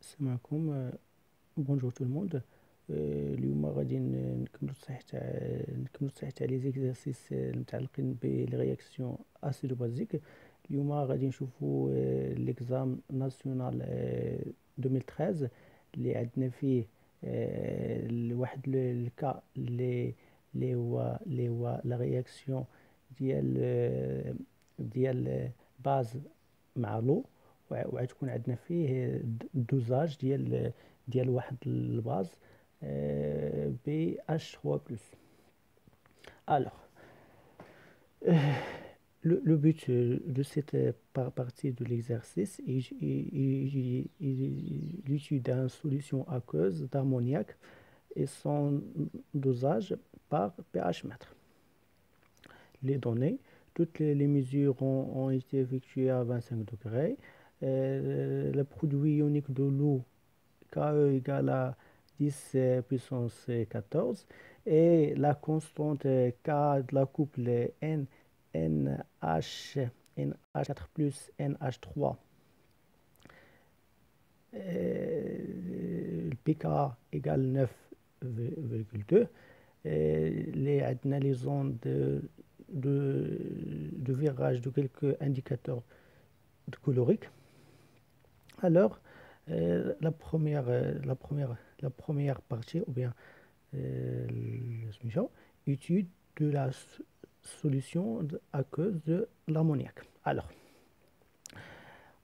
السلام عليكم. بونجور تو الموند. اليوم غادي نكملو الصحيح تاع لي زيكزارسيس المتعلقين بلي رياكسيون اسيدو بازيك. اليوم غادي نشوفو ليكزام ناسيونال 2013 اللي عندنا فيه واحد الكا اللي هو لا رياكسيون ديال باز مع لو، وغتكون عندنا فيه الدوزاج ديال واحد الباز بي اش 3 بلس. Alors, le but de cette partie de l'exercice est l'étude d'une solution aqueuse d'ammoniac et son dosage par pH mètre. Les données, toutes les mesures ont été effectuées à 25 degrés. Le produit ionique de l'eau KE égale à 10 puissance 14 et la constante K de la couple NH4 plus NH3, le pK égale 9,2. Les zones de virage de quelques indicateurs coloriques. Alors, la première partie, ou bien étude de la solution aqueuse de l'ammoniac. Alors,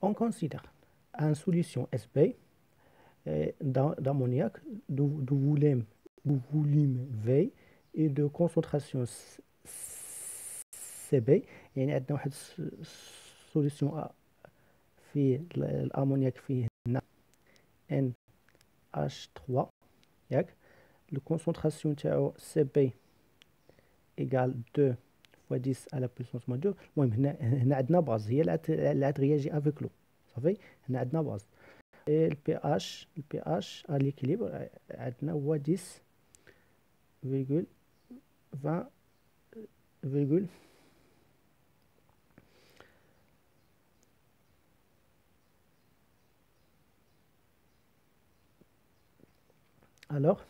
on considère une solution SB d'ammoniac de volume V et de concentration CB. يعني عندنا واحد solution في الأمونياك فيه NH3 ياك. Le concentration تاعو CB égale 2 fois 10 à la puissance moins 2. المهم هنا عندنا باز هي اللي غترياجي افيك لو صافي. هنا عندنا باز. et le pH à l'équilibre عندنا هو 10,20. Alors,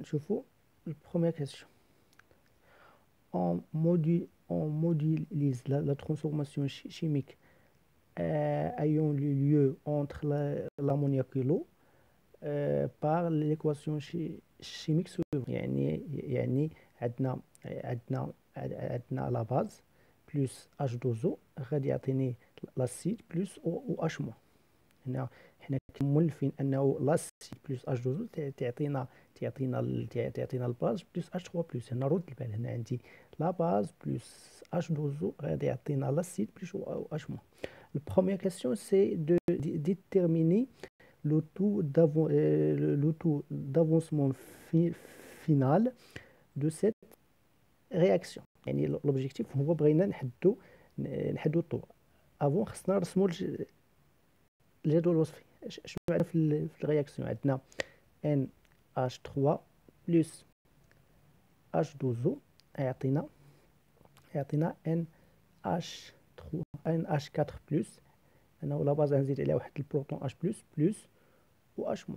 نشوفوا première question. On modélise la transformation chimique ayant lieu entre l'ammoniac et l'eau par l'équation chimique suivante. يعني عندنا la base plus H2O غادي يعطيني l'acide plus OH-. هنا حنا مولفين انه لاسيد بلس اش 2 تعطينا الباز بلس اش 3 بلس. هنا رد البال، هنا عندي لا باز بلس اش 2 غادي يعطينا لاسيد بلس اش مو. البروميير كيسيون سي دو ديتيرميني لو تو دافونسمون فينال دو سيت رياكسيون. يعني لوبجيكتيف هو بغينا نحدو الطو. افون خصنا نرسمو الجدول الوصفي. شنو عندنا في الرياكسيون؟ عندنا NH3 بلس H2O يعطينا NH4 بلس. انا ولا باز غنزيد عليها واحد البروتون H بلس و H-.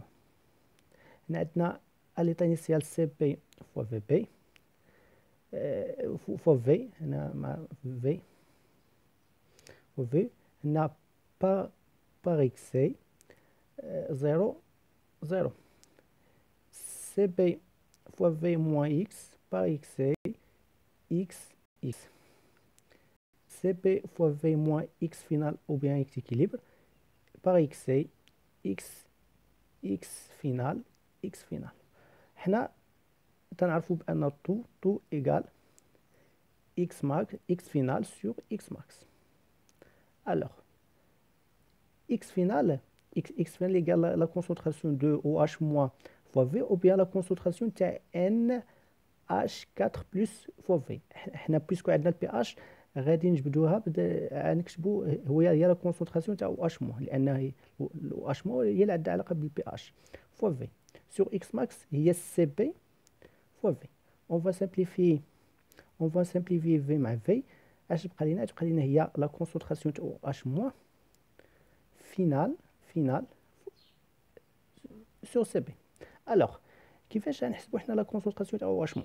هنا عندنا اليطا انيسيال سي بي فوا في بي فوا في. هنا مع في وفي. هنا par XA 0 0 CB fois V moins X par XA X X. CB fois V moins X final ou bien X équilibre par XA X X final X final. حنا تنعرفوا بأن طو égal X max X final sur X max. Alors, X final égale la concentration de OH- fois V ou bien la concentration de NH4 plus fois V. حنا بيسكو عندنا البي اش غادي نجبدوها نكتبوا هي لا كونسونطراسيون تاع OH- لان OH- هي اللي عندها علاقه بالبي اش فوا في سور اكس ماكس هي سي بي فوا في. اون فا سامبليفي في مع في. اش تبقى لينا هي لا كونسونطراسيون تاع OH- فينال سور سي بي. الوغ كيفاش غنحسبوا حنا لا كونسونطراسيون تاع او اش مو؟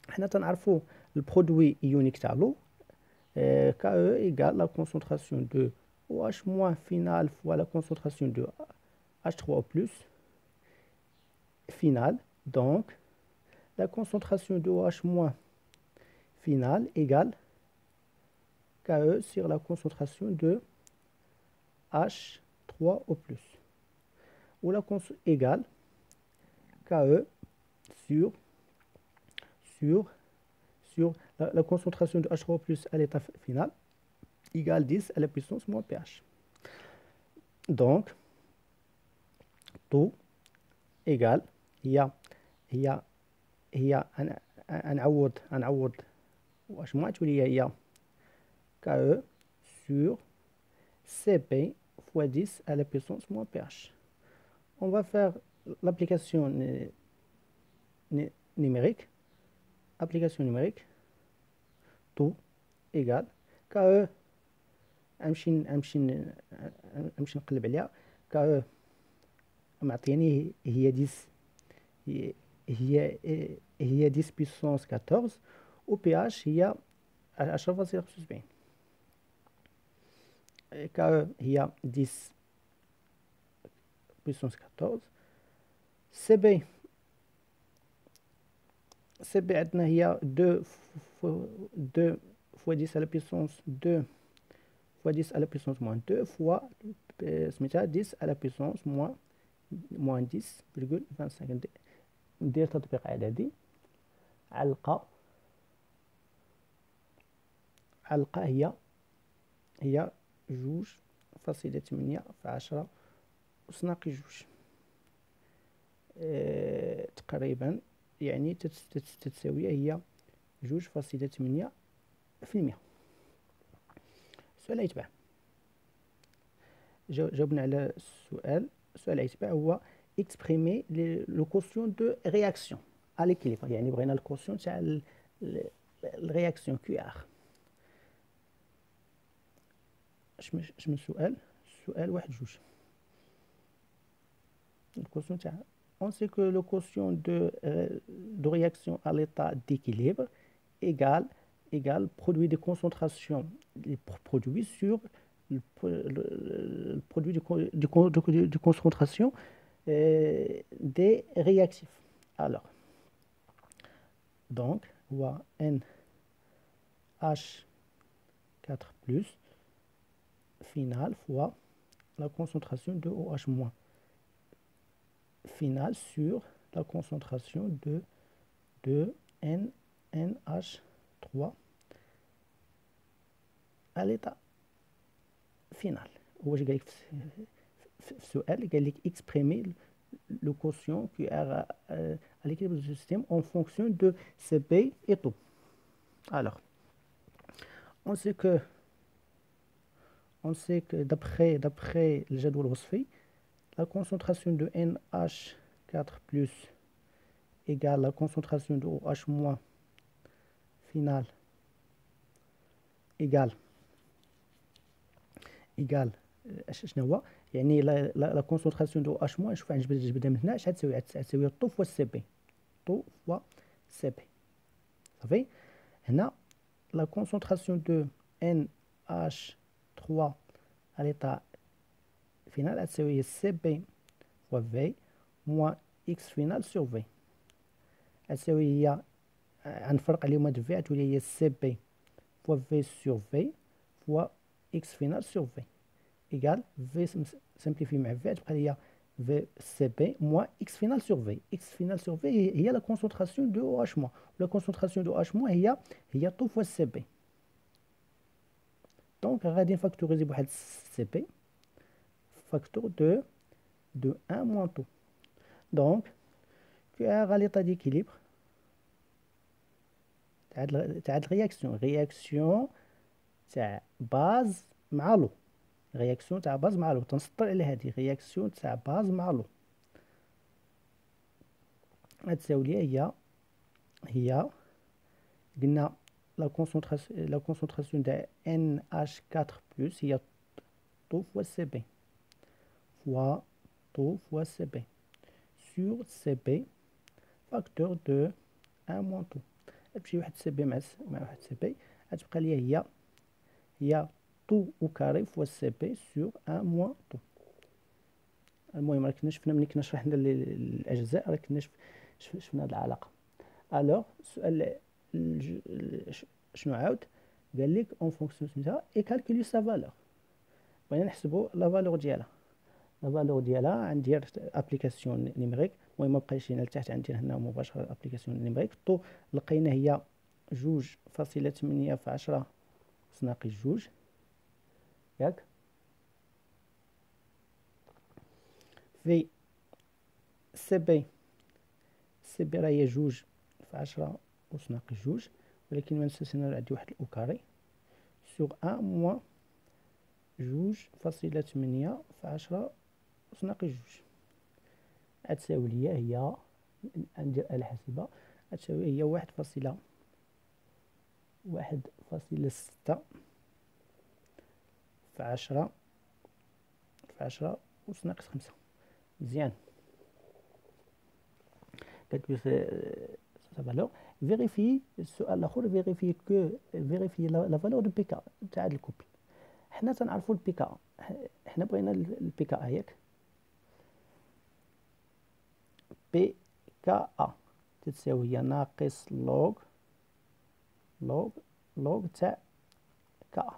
حنا تنعرفوا البرودوي يونيك تاع لو كا او ايكال لا كونسونطراسيون دو او اش موان فينال فوا لا كونسونطراسيون دو H3 O plus final. Donc, la concentration de OH- finale égale KE sur la concentration de H3O plus. Ou la égale KE sur la concentration de H3O plus à l'état final égale 10 à la puissance moins pH. Donc, tout égale هي هنعوض واش ما تولي هي KE sur CP fois 10 à la puissance moins pH. On va faire l'application numérique. Application numérique. Tout égale KE نمشي نقلب عليها. KE معطيني هي 10 هي 10 puissance 14 و pH هي 10.75. KE هي 10 puissance 14. CB عندنا هي 2 fois 10 à la puissance 2 fois 10 à la puissance moins 2 fois سميتها 10 à la puissance moins 10,25. ندير تطبيق عددي. علقة هي 2.8 في 10 أس ناقص 2 تقريبا، يعني تتساوي هي 2.8%. السؤال اللي يتبع جاوبنا على السؤال اللي يتبع هو exprimer le quotient de réaction à l'équilibre. يعني بغينا الكوسيون تاع الرياكسيون QR. اش من سؤال؟ السؤال 1 2. الكوسيون تاع on sait que le quotient de réaction à l'état d'équilibre égale produit de concentration, les produits sur le produit de concentration des réactifs. Alors, donc, NH4 plus final fois la concentration de OH- final sur la concentration de NH3 à l'état final. هو قال لك في السؤال قال لك exprimer le quotient QR à l'équilibre du système en fonction de CP et tout. Alors, on sait que d'après le جدول الوصفي la concentration de NH4 plus égale la concentration de OH- final égale شنو هو؟ يعني لا كونسونطراسيون دو اش موان. شوف نجبدها من هنا. اش غتساوي طو فوا سي بي. طو فوا سي بي صافي. هنا لا كونسونطراسيون دو ان اش 3 على ليطا فينال غتساوي سي بي فوا في موان اكس فينال سور في. غتساوي هي غنفرق عليهم هاد في غتولي هي سي بي فوا في سور في فوا اكس فينال سور في إيكال في سامبليفي مع في تبقى ليا في سي بي موان إكس فينال سور في. إكس فينال سور في هي لا كونسونطراسيون دو أو اش موان، ولا كونسونطراسيون دو اش موان هي طو فوا سي بي. دونك غادي نفاكتوريزي بواحد سي بي فاكتور دو ان موان طو. دونك كي ا ليطا ديكيليبر تاع الرياكسيون تاع باز مع لو. رياكسيون تاع باز مع لو تنسطر على هذه رياكسيون تاع باز مع لو غتساوي لي هي قلنا لا كونسونطراسيون تاع NH4 بلس هي طو فوا سي بي. fois taux fois CB sur CB facteur de 1 moins taux. غتمشي واحد CB مع واحد CB غتبقى ليا هي طو او كاري فوا CB sur 1 moins taux. المهم راه كنا شفنا ملي كنا شرحنا الاجزاء راه كنا شفنا هاد العلاقه. الوغ السؤال شنو عاود قال لك اون فونكسيون سميتها اي كالكولي سا فالور. بغينا نحسبوا لا فالور ديالها. لا فالور ديالها غندير ابليكاسيون نيميريك. المهم ما بقايش هنا لتحت غندير هنا مباشره ابليكاسيون نيميريك. الطو لقينا هي 2.8 في 10 أس ناقص 2 ياك في سي بي راه هي 2 في 10 أس ناقص 2 ولكن ما ننساش هنا عندي واحد الاو كاري سوغ 1 موان 2.8 في 10 أس ناقص 2 غتساوي ليا هي ندير آلة حاسبة غتساوي هي 1.6 في 10 أس ناقص 5. مزيان كتبت فالور فيريفي. السؤال الاخر فيريفي لا فالور دو بي كا تاع هاد الكوبل. حنا تنعرفوا البي كا، حنا بغينا البي كا ياك بي كا تتساوي هي ناقص لوغ تاع كا.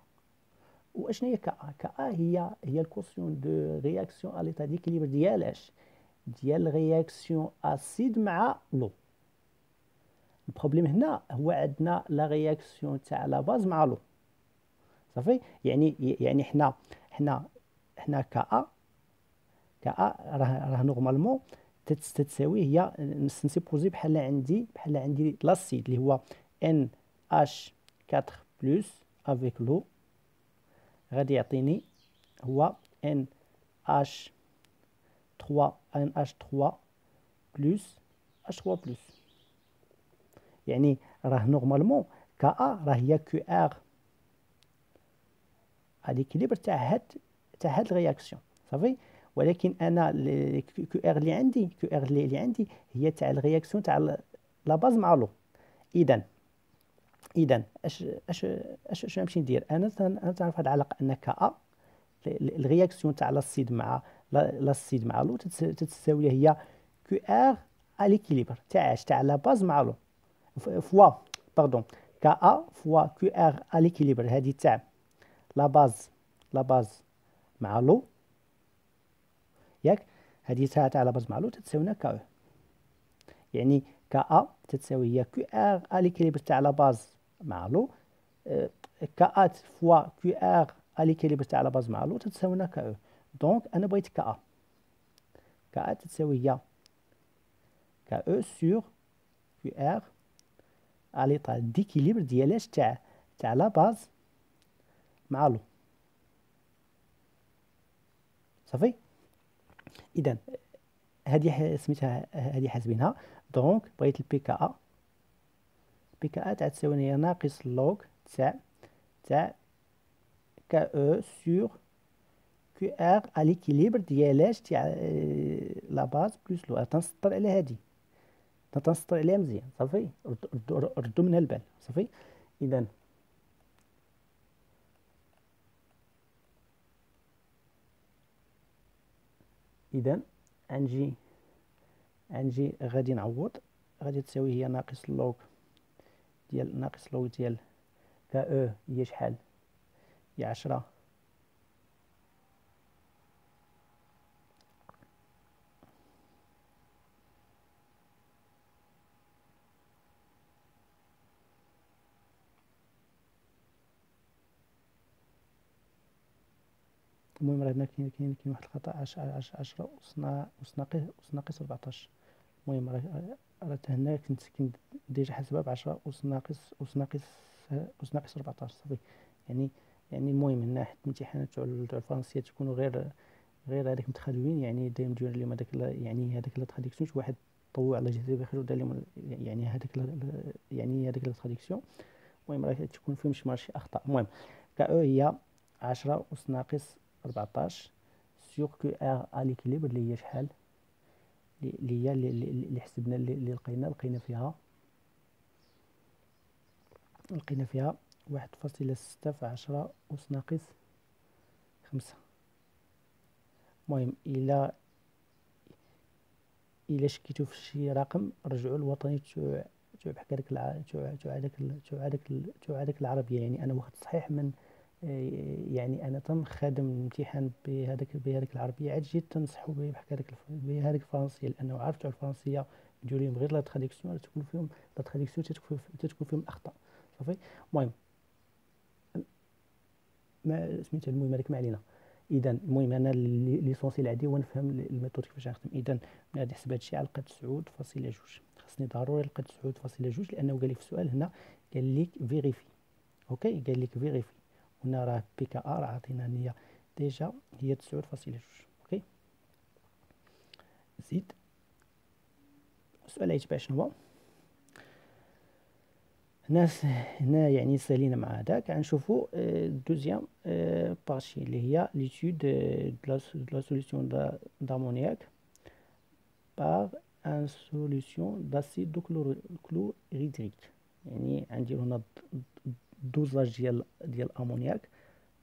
واشنا هي كا هي الكوسيون دو رياكسيون ا ليتا ديكيليبر ديال اش ديال رياكسيون اسيد مع لو. البروبليم هنا هو عندنا لا رياكسيون تاع لا باز مع لو صافي. يعني حنا كا راه نورمالمون تتساوي هي نسيبوزي بحال عندي لاسيد اللي هو NH4 بلس افيك لو غادي يعطيني هو NH3 بلس H3 بلس. يعني راه نورمالمون كا راه هي كيو ار ليكيليبر تاع هاد الرياكسيون صافي. ولكن انا كيو ار اللي عندي هي تاع الرياكسيون تاع لا باز مع لو. اذا اش نمشي ندير انا تعرف هاد العلاقه ان كا الرياكسيون تاع لاسيد مع لو تتساوي هي كيو ار ليكيليبر تاع لا باز مع لو فوا كا فوا كيو ار ليكيليبر هذه تاع لا باز مع لو ياك. هذه تاع لا باز مع لو تتساوي لنا كا. يعني كا تتساوي هي كيو ار ليكيليبر تاع لا باز مع لو كا فوا كيو ار ليكيليبر تاع لا باز مع لو تتساوي لنا كا. دونك انا بغيت كا تتساوي هي كا سور كيو ار ا ليطا ديكيليبر ديالاش تاع لا باز مع لو صافي. اذا هذه سميتها هذه حاسبينها. دونك بغيت البي كا تساوي هي ناقص لوغ تاع كا او سور كيو ار ليكيليبر ديالاش تاع لا باز بلس لو. تنسطر على هذه تنسطر عليها مزيان صافي. ردوا منها البال صافي. اذا غنجي غادي نعوض غادي تساوي هي ناقص لوغ ديال كا او هي شحال هي 10 المهم راه هنا كاين واحد الخطا 10 أس ناقص 14. المهم راه هنا كنت ديجا حاسبها ب 10 أس ناقص 14 صافي. يعني المهم هنا حيت الامتحانات تاع الفرنسيه تكونوا غير هذاك متخلوين. يعني دايما ندير لهم هذاك يعني هذاك لا تراديكسيون شي واحد طوع على جهه بخير ودار لهم يعني هذاك لا تراديكسيون. المهم راه تكون فيهم شي اخطاء. المهم كا او هي 10 أس ناقص 14 سور كو ار ا ليكيليبر اللي هي شحال، اللي هي اللي حسبنا اللي لقينا فيها 1.6 في 10 أس ناقص 5. المهم إلا شكيتو في شي رقم رجعوا للوطني تاع بحال هذاك العربية. يعني أنا واخد صحيح من يعني أنا تم خادم الامتحان بهذاك العربية، عاد جيت تنصحو بحال هذيك الفرنسية، لأنه عرفتو الفرنسية ندير لهم غير لا تراديكسيون تكون فيهم الأخطاء صافي. المهم ما سميتو، المهم هذاك ما علينا. اذا المهم انا ليسونسيال عندي هو نفهم الميثود كيفاش غنخدم. اذا من غادي نحسب هادشي على قد 9.2، خاصني ضروري لقد 9.2 لانه قال لي في السؤال هنا قال لك فيريفي. اوكي قال لك فيريفي، هنا راه بي كا ار عطينا هي ديجا هي 9.2. اوكي زيد السؤال يتبع شنو هو هنا يعني سالينا مع هذاك. غنشوفوا دوزيام بارتي اللي هي ليتود دو لا سوليسيون d'amoniac par ان سوليسيون d'acide chlorhydrique. يعني غنديرو هنا الدوزاج ديال الامونياك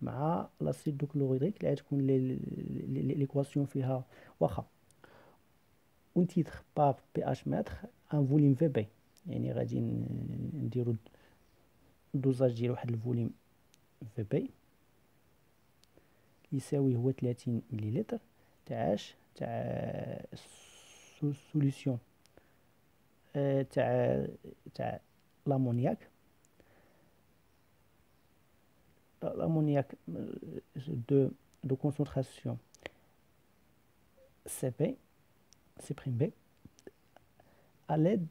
مع لاسيد دو كلوريدريك اللي غتكون ليكواسيون فيها واخا اون تيتر بار بي اش متر ان فوليم في بي. يعني غادي نديرو الدوزاج ديال واحد الفوليم في بي يساوي هو 30 مليلتر تاع سوليسيون تاع l'amoniac de concentration CP C'B à l'aide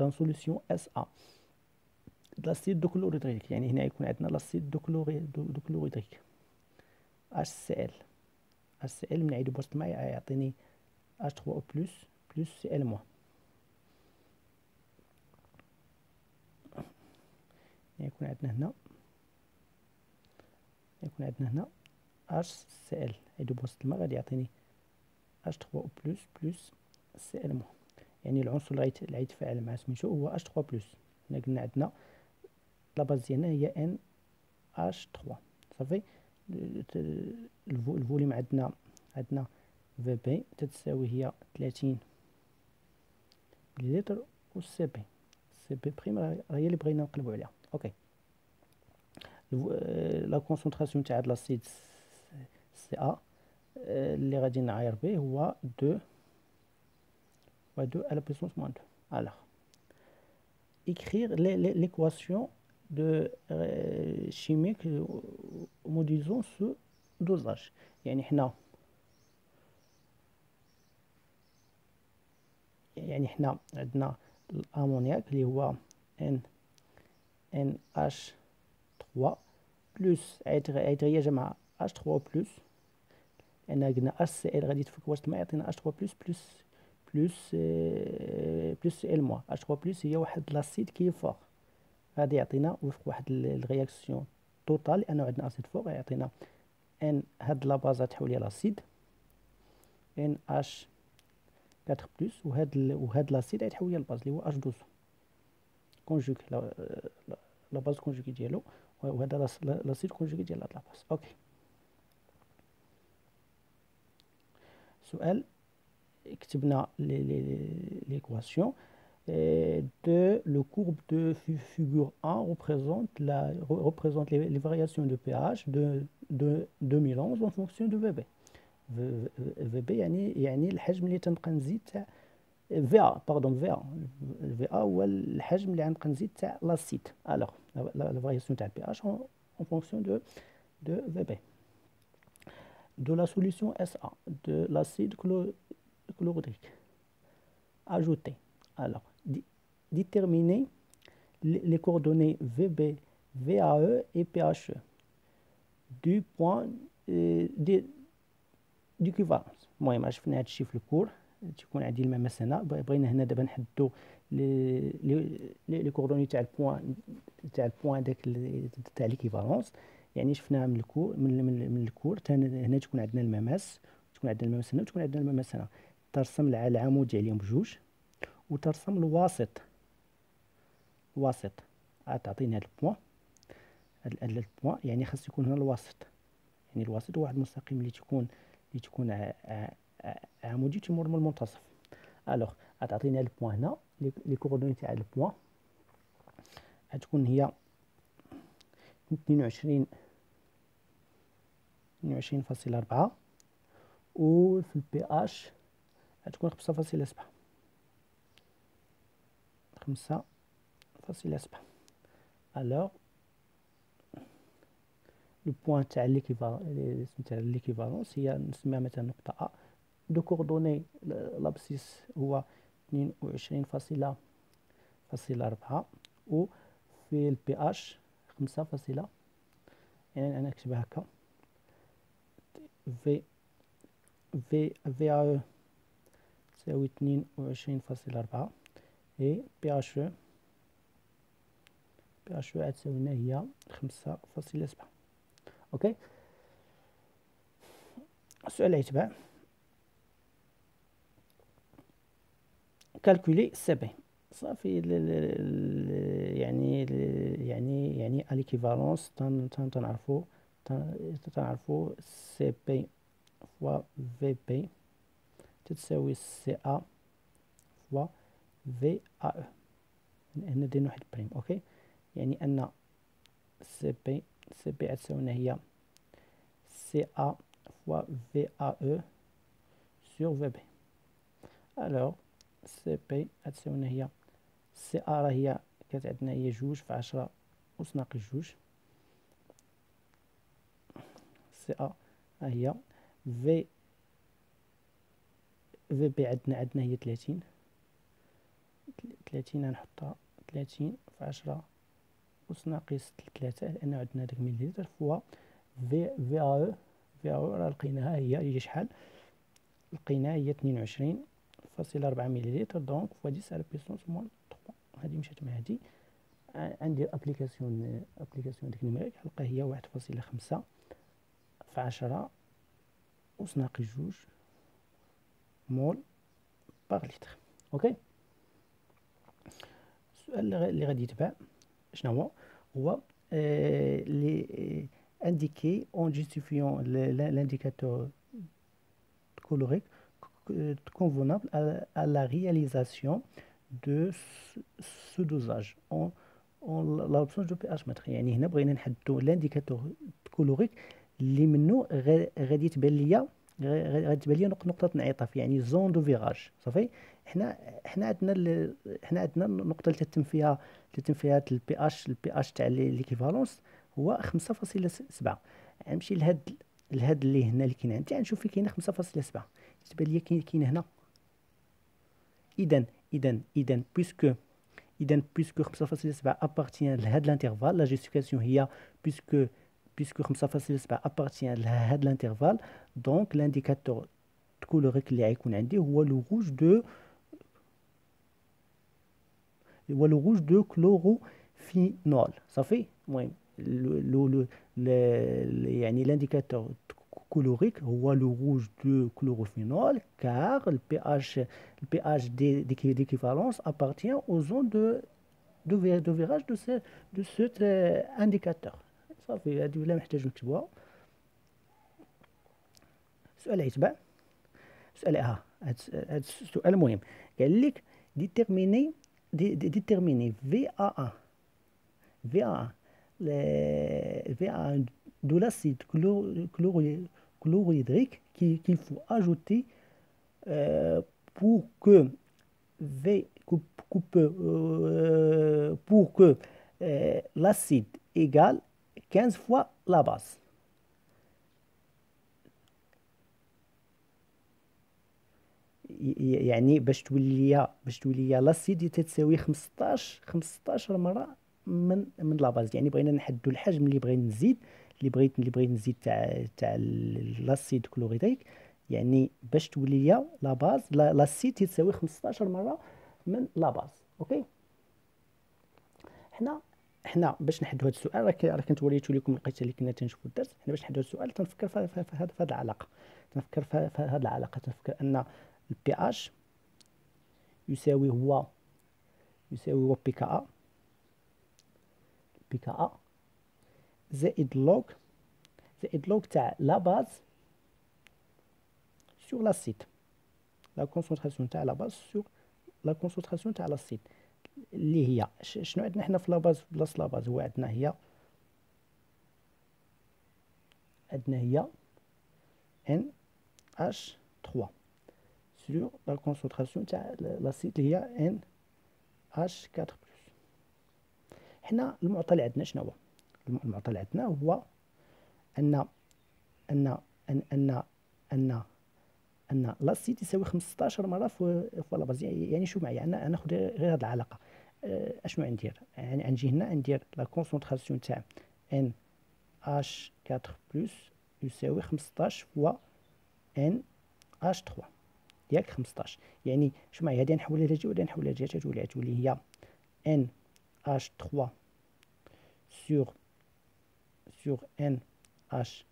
d'un solution SA de l'acide de chlorhydrique. يعني هنا يكون عندنا l'acide de chlorhydrique HCl من نعيدو بوسط معايا يعطيني H3O plus Cl moins. يكون عندنا هنا HCl عيدو بوسط الماء غادي يعطيني H3O plus Cl moins. يعني العنصر اللي غيتفاعل مع سميتو هو H3 plus. هنا قلنا عندنا لا باز ديالنا هي NH3 صافي. الفوليوم عندنا في بي تتساوي هي 30 مليلتر، و سي بي بريم راه هي اللي بغينا نقلبوا عليها. اوكي لا كونسونطراسيون تاع هاد لاسيد سي ا اللي غادي نعاير به هو 2 à la puissance moins 2. Alors écrire l'équation de chimique modélisant ce dosage. يعني حنا عندنا الامونياك اللي هو NH3 بلس عيط مع H3 بلس، لان قلنا HCl غادي تفك وسط الماء يعطينا H3 بلس Cl موان. H3 بلس هي واحد لاسيد كي فور، غادي يعطينا وفق واحد الرياكسيون توتال لانه عندنا اسيد فوق يعطينا ان هاد لا باز تحول ليها لاسيد NH 4 بلس، وهاد لاسيد غيتحول ليها الباز اللي هو H12 كونجوغ لا باز كونجوغي ديالو، وهذا لاسيد كونجوغي ديال هاد لا باز. اوكي سؤال كتبنا l'équation de le courbe de figure 1 représente les variations de pH de 2011 en fonction de VB. VB يعني الحجم اللي تنبقى نزيد تاع VA VA هو الحجم اللي غنبقى نزيد تاع لاسيد. الوغ لا variation تاع pH en fonction de VB. De la solution SA de l'acide chlorhydrique ajouté. Alors, déterminer les coordonnées VB, VAE et PHE du point d'équivalence. المهم شفنا هذا الشيء في الكور تيكون عندي الممس هنا. بغينا هنا دابا نحددو لي كوردوني تاع البوان داك تاع ليكيفالونس. يعني شفناها من الكور من الكور هنا تكون عندنا المماس، تكون عندنا المماس هنا وتكون عندنا المماس هنا. ترسم العمودي عليهم بجوج، وترسم الواسط تعطيني هاد البوان، هاد البوان يعني خاص يكون هنا الواسط، يعني الواسط هو واحد المستقيم اللي تكون عمودي تيمر من المنتصف. الوغ غتعطيني هاد البوان هنا، لي كوردوني تاع البوان غتكون هي 22.4، وفي البي اش غتكون 5.7. الوغ لو بوان تاع ليكيفالونس هي نسميها مثلا نقطة ا. دو كوردوني لابسيس هو 22.4، و في البي اش 5. يعني انا نكتبها هكا في ا او تساوي 22.4، اي بي اش غتساوي لنا هي 5.7. اوكي. السؤال اللي يتبع كالكولي سي بي. صافي يعني اليكيفالونس تنعرفو سي بي فوا في بي تتساوي سي ا فوا في ا او. هنا درنا واحد بريم. اوكي، يعني ان سي بي غتساوي لنا هي سي ا فوا في ا او سور في بي. الوغ سي بي غتساوي لنا هي سي ا راهي كانت عندنا هي 2/10 سي ا هي في بي عندنا هي 30 غنحطها 30/10 لأن عندنا داك مليلتر فوا في ا او راه لقيناها هي شحال؟ لقيناها هي 22.4 مليلتر، دونك فوا 10 على بيسونس موان 3. هادي مشات مع هادي، عندي ابليكاسيون ديك نيميريك غنلقى هي 1.5 في 10 مول باغ لتر. اوكي. السؤال اللي غادي يتبع شنو هو les indiquer en justifiant l'indicateur colorique convenable à la réalisation de ce dosage en l'absence de pH mètre. يعني هنا بغينا نحددو لانديكاتور كولوريك اللي منه غادي تبان ليا نقطة انعطاف، يعني زون دو فيراج. صافي، حنا عندنا النقطة اللي تتم فيها البي اش تاع ليكيفالونس هو 5.7. غنمشي لهاد اللي هنا اللي كاين عندي، غنشوف فين كاينه 5.7، تبان لي كاين هنا. اذا بويسكو 5.7 ابارتيان لهاد الانترفال، لا جيستيفيكاسيون هي بويسكو 5.7 ابارتيان لهاد الانترفال، دونك لانديكاتور كولوريك اللي غيكون عندي هو لو روج دو كلوروفينول. صافي، المهم يعني لانديكاتور colorique هو لو روج دو كلوروفينول car le pH d'équivalence appartient aux zones de virage de cet indicateur. صافي، هادي ولا محتاج نكتبوها. السؤال اللي يتبع سؤال هاد السؤال مهم. قال لك ديتيرميني VA1 de l'acide chlorhydrique qu'il faut ajouter pour que l'acide égale 15 fois la base. يعني باش تولي لاسيد تتساوي 15 مره من لاباز. يعني بغينا نحددو الحجم اللي بغيت نزيد تاع لاسيد كلوريدريك، يعني باش تولي لاباز لاسيد تتساوي 15 مره من لاباز. اوكي، حنا حنا باش نحدوا هذا السؤال، راه كنت وريتو لكم الوقيته اللي كنا تنشوفوا الدرس. حنا باش نحدوا هذا السؤال تنفكر في هذه العلاقه، تنفكر في هذه العلاقه، تنفكر ان البي اش يساوي هو بي كا ا زائد لوغ تاع لا باز سور لا سيت، لا كونسونطراسيون تاع لا باز سور لا كونسونطراسيون تاع لا سيت، اللي هي شنو عندنا حنا في لا باز؟ في بلاصه لا باز هو عندنا هي ان اش 3 سور لا كونسونطراسيون تاع لا سيت اللي هي ان اش 4 بلس. حنا المعطى اللي عندنا شنو هو؟ المعطى اللي عندنا هو ان ان ان ان ان ان لاسيت يساوي 15 مره في لا باز. يعني شو معايا؟ انا ناخذ غير هذه العلاقه. اشنو غندير؟ يعني غنجي هنا ندير لا كونسونطراسيون تاع ان اش 4 بلس يساوي 15 فوا ان اش 3 ياك 15. يعني شو معايا؟ هادي نحولها لهادي ولا نحولها لهادي؟ تولي هي ان اش 3 سور ان اش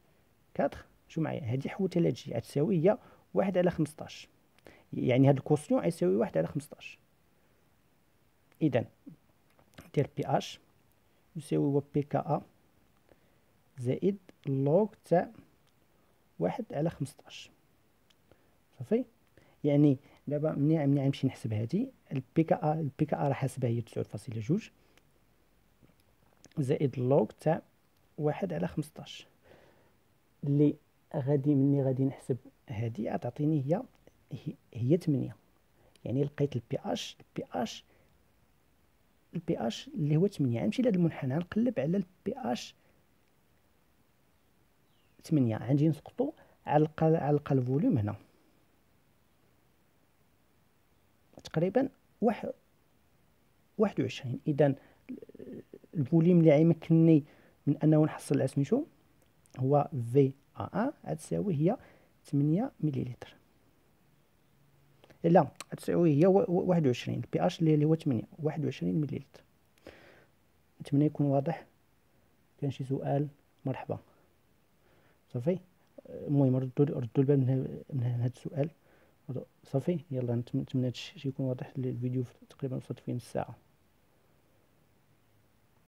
4. شو معايا؟ هادي حولتها لهادشي غتساوي هي 1 على 15. يعني هاد الكوسيون غيساوي 1 على 15. اذا دير بي اش يساوي هو بي كا ا زائد لوغ تاع 1 على 15. صافي. يعني دابا ملي غنمشي نحسب هادي البي كا ا راه حاسبها هي 9.2 زائد لوغ تاع 1 على 15 اللي ملي غادي نحسب هادي غتعطيني هي 8. يعني لقيت البي اش اللي هو 8. غنمشي لهاد المنحنى نقلب على البي اش 8، غنجي نسقطو على الفوليوم هنا تقريبا 21. اذا الفوليوم اللي غيمكنني من انه نحصل على سميتو هو في ا غتساوي هي 8 مليلتر. لا غتساوي هي 21. البي اش اللي هو 21 مليلتر. نتمنى يكون واضح. كان شي سؤال مرحبا. صافي. المهم ردوا البال من هذا السؤال. صافي. يلا نتمنى هادشي يكون واضح. الفيديو تقريبا وصلت فيه نص ساعه.